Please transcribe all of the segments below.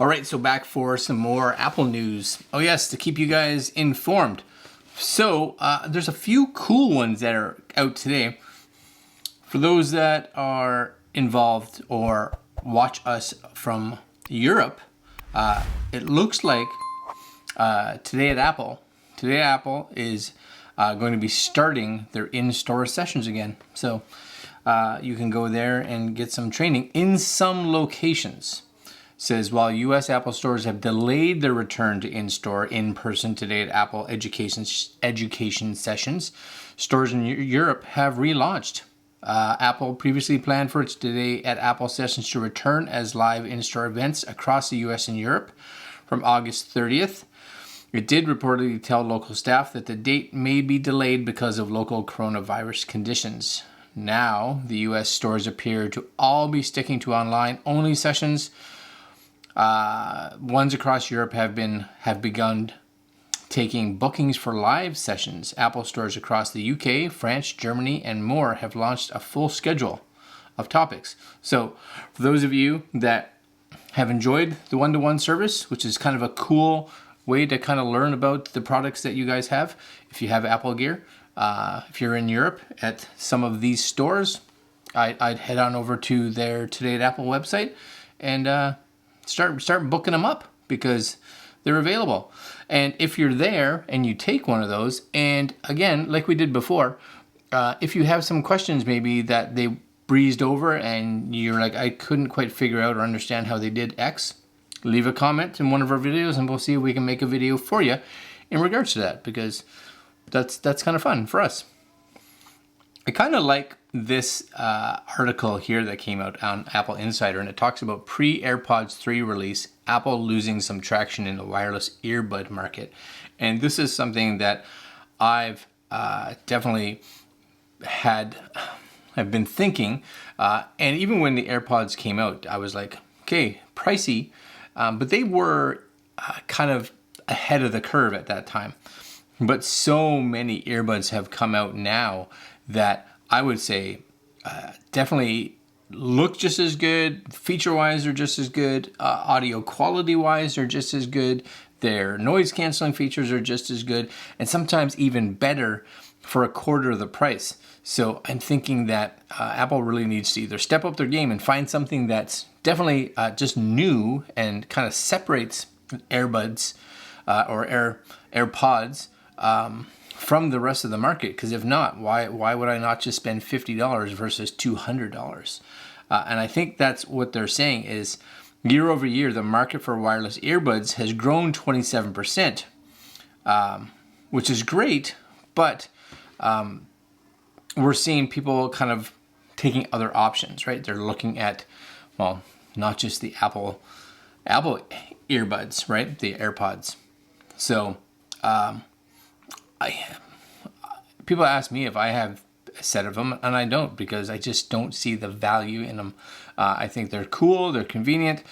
All right, so back for some more Apple news. Oh yes, to keep you guys informed. So there's a few cool ones that are out today. For those that are involved or watch us from Europe, it looks like today at Apple is going to be starting their in-store sessions again. So you can go there and get some training in some locations. Says while U.S. Apple stores have delayed their return to in-store, in-person today at Apple education sessions, stores in Europe have relaunched. Apple previously planned for its Today at Apple sessions to return as live in-store events across the U.S. and Europe from August 30th. It did reportedly tell local staff that the date may be delayed because of local coronavirus conditions. Now, the U.S. stores appear to all be sticking to online-only sessions. Ones across Europe have begun taking bookings for live sessions. Apple stores across the UK, France, Germany, and more have launched a full schedule of topics. So for those of you that have enjoyed the one-to-one service, which is kind of a cool way to kind of learn about the products that you guys have, if you have Apple gear, if you're in Europe at some of these stores, I'd head on over to their Today at Apple website and start booking them up because they're available. And if you're there and you take one of those, and again, like we did before, if you have some questions maybe that they breezed over and you're like, I couldn't quite figure out or understand how they did X, leave a comment in one of our videos and we'll see if we can make a video for you in regards to that, because that's kind of fun for us. I kind of like this article here that came out on Apple Insider, and it talks about pre-AirPods 3 release, Apple losing some traction in the wireless earbud market. And this is something that I've definitely I've been thinking, and even when the AirPods came out, I was like, okay, pricey, but they were kind of ahead of the curve at that time. But so many earbuds have come out now that I would say definitely look just as good, feature-wise they're just as good, audio quality-wise they're just as good, their noise-canceling features are just as good, and sometimes even better for a quarter of the price. So I'm thinking that Apple really needs to either step up their game and find something that's definitely just new and kind of separates AirBuds or AirPods from the rest of the market, because if not, why would I not just spend $50 versus $200? And I think that's what they're saying is year over year, the market for wireless earbuds has grown 27%, which is great, but we're seeing people kind of taking other options, right? They're looking at, well, not just the Apple earbuds, right? The AirPods. So people ask me if I have a set of them, and I don't, because I just don't see the value in them. I think they're cool, they're convenient.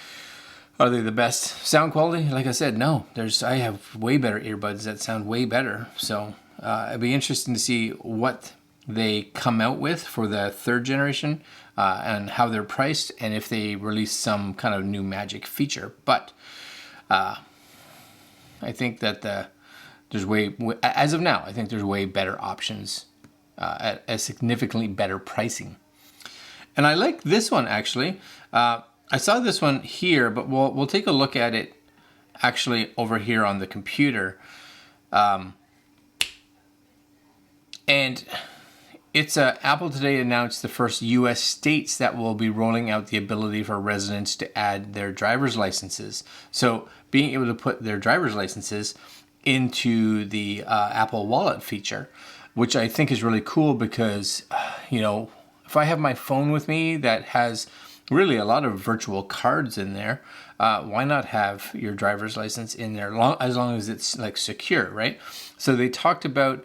Are they the best sound quality? Like I said, no. I have way better earbuds that sound way better. So it'd be interesting to see what they come out with for the third generation and how they're priced, and if they release some kind of new magic feature. But I think that there's as of now, I think there's way better options at a significantly better pricing. And I like this one actually. I saw this one here, but we'll take a look at it actually over here on the computer. And it's Apple today announced the first U.S. states that will be rolling out the ability for residents to add their driver's licenses. So being able to put their driver's licenses into the Apple Wallet feature, which I think is really cool because, if I have my phone with me that has really a lot of virtual cards in there, why not have your driver's license in there as long as it's like secure, right? So they talked about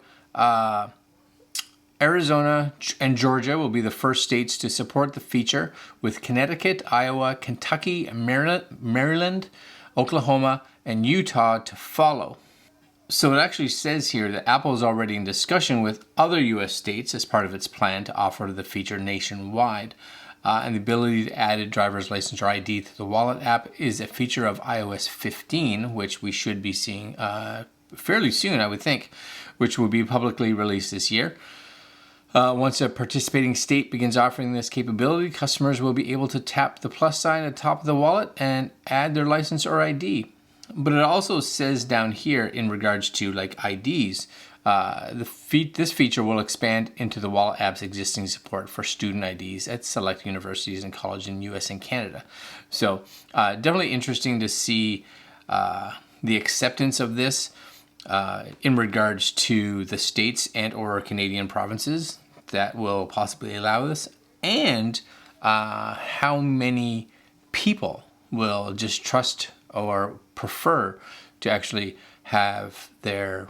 Arizona and Georgia will be the first states to support the feature, with Connecticut, Iowa, Kentucky, Maryland, Oklahoma, and Utah to follow. So it actually says here that Apple is already in discussion with other U.S. states as part of its plan to offer the feature nationwide. And the ability to add a driver's license or ID to the wallet app is a feature of iOS 15, which we should be seeing fairly soon, I would think, which will be publicly released this year. Once a participating state begins offering this capability, customers will be able to tap the plus sign at the top of the wallet and add their license or ID. But it also says down here in regards to like IDs, this feature will expand into the wallet app's existing support for student IDs at select universities and colleges in US and Canada. So definitely interesting to see the acceptance of this in regards to the states and or Canadian provinces that will possibly allow this, and how many people will just trust or prefer to actually have their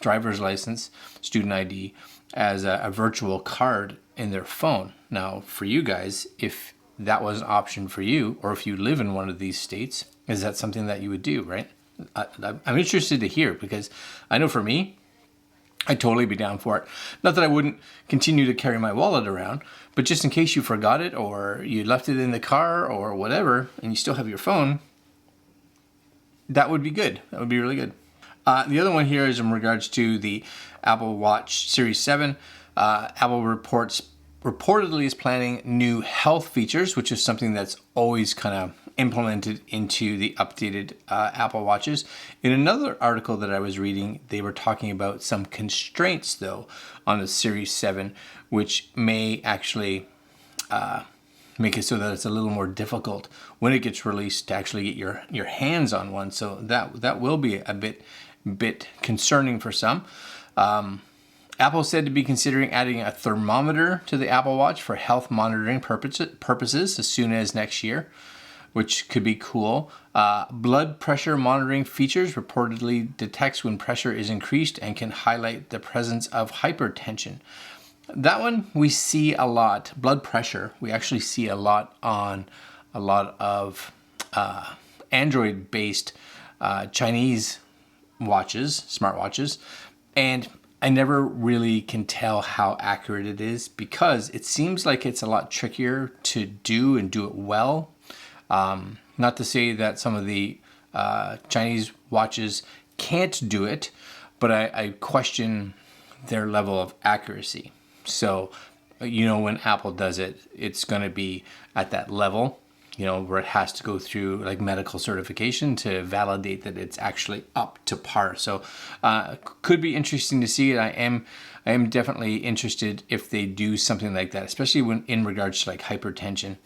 driver's license, student ID, as a virtual card in their phone. Now, for you guys, if that was an option for you, or if you live in one of these states, is that something that you would do, right? I'm interested to hear, because I know for me, I'd totally be down for it. Not that I wouldn't continue to carry my wallet around, but just in case you forgot it or you left it in the car or whatever, and you still have your phone, that would be good. That would be really good. The other one here is in regards to the Apple Watch Series 7. Apple reportedly is planning new health features, which is something that's always kind of implemented into the updated Apple Watches. In another article that I was reading, they were talking about some constraints, though, on the Series 7, which may actually make it so that it's a little more difficult when it gets released to actually get your hands on one. So that will be a bit concerning for some. Apple said to be considering adding a thermometer to the Apple Watch for health monitoring purposes as soon as next year, which could be cool. Blood pressure monitoring features reportedly detects when pressure is increased and can highlight the presence of hypertension. That one we see a lot. Blood pressure, we actually see a lot on a lot of Android-based Chinese watches, smartwatches, and I never really can tell how accurate it is, because it seems like it's a lot trickier to do and do it well. Not to say that some of the Chinese watches can't do it, but I question their level of accuracy. So, when Apple does it, it's going to be at that level, where it has to go through like medical certification to validate that it's actually up to par. So, could be interesting to see it. I am definitely interested if they do something like that, especially when in regards to like hypertension.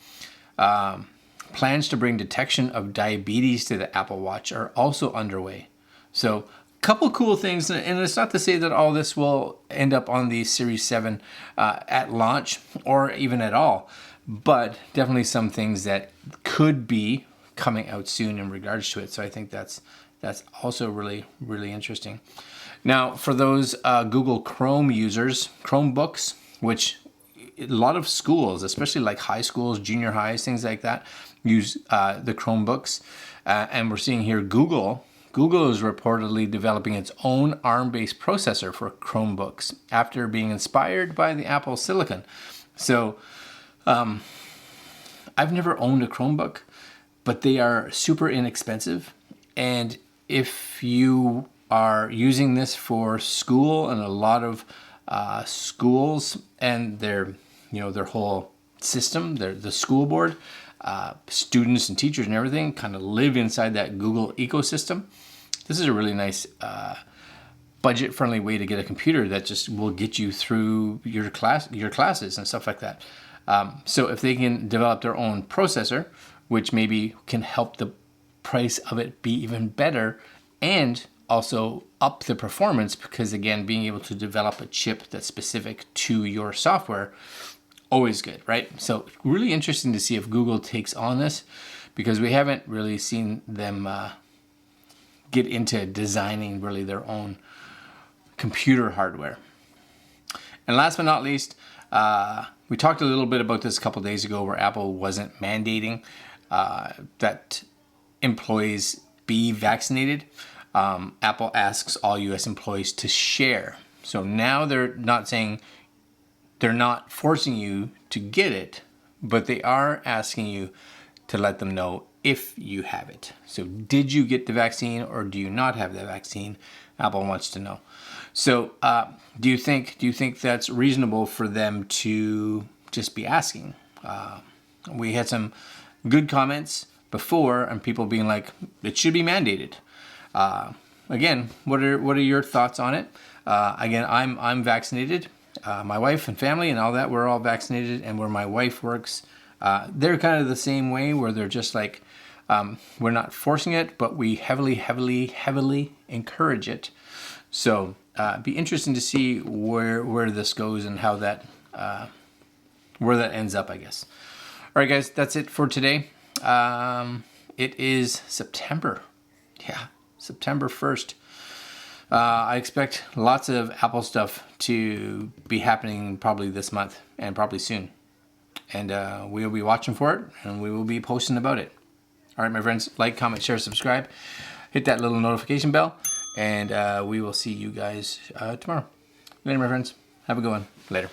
Plans to bring detection of diabetes to the Apple Watch are also underway. So, couple cool things, and it's not to say that all this will end up on the Series 7 at launch or even at all, but definitely some things that could be coming out soon in regards to it. So I think that's also really, really interesting. Now, for those Google Chrome users, Chromebooks, which a lot of schools, especially like high schools, junior highs, things like that, use the Chromebooks. And we're seeing here Google is reportedly developing its own ARM-based processor for Chromebooks after being inspired by the Apple Silicon. So I've never owned a Chromebook, but they are super inexpensive. And if you are using this for school, and a lot of schools and their whole system, the school board, students and teachers and everything kind of live inside that Google ecosystem. This is a really nice budget-friendly way to get a computer that just will get you through your classes and stuff like that. So if they can develop their own processor, which maybe can help the price of it be even better, and also up the performance, because again, being able to develop a chip that's specific to your software, always good, right? So really interesting to see if Google takes on this, because we haven't really seen them get into designing really their own computer hardware. And last but not least, we talked a little bit about this a couple days ago, where Apple wasn't mandating that employees be vaccinated. Apple asks all US employees to share. So now they're not forcing you to get it, but they are asking you to let them know if you have it. So did you get the vaccine or do you not have the vaccine? Apple wants to know. So do you think that's reasonable for them to just be asking? We had some good comments before and people being like, it should be mandated. Again, what are your thoughts on it? Again, I'm vaccinated. My wife and family and all that, we're all vaccinated. And where my wife works, they're kind of the same way, where they're just like, we're not forcing it, but we heavily encourage it. So be interesting to see where this goes and how that where that ends up, I guess. All right, guys, that's it for today. It is September. Yeah, September 1st. I expect lots of Apple stuff to be happening probably this month and probably soon. And we will be watching for it and we will be posting about it. All right, my friends, like, comment, share, subscribe. Hit that little notification bell. And we will see you guys tomorrow. Later, my friends. Have a good one. Later.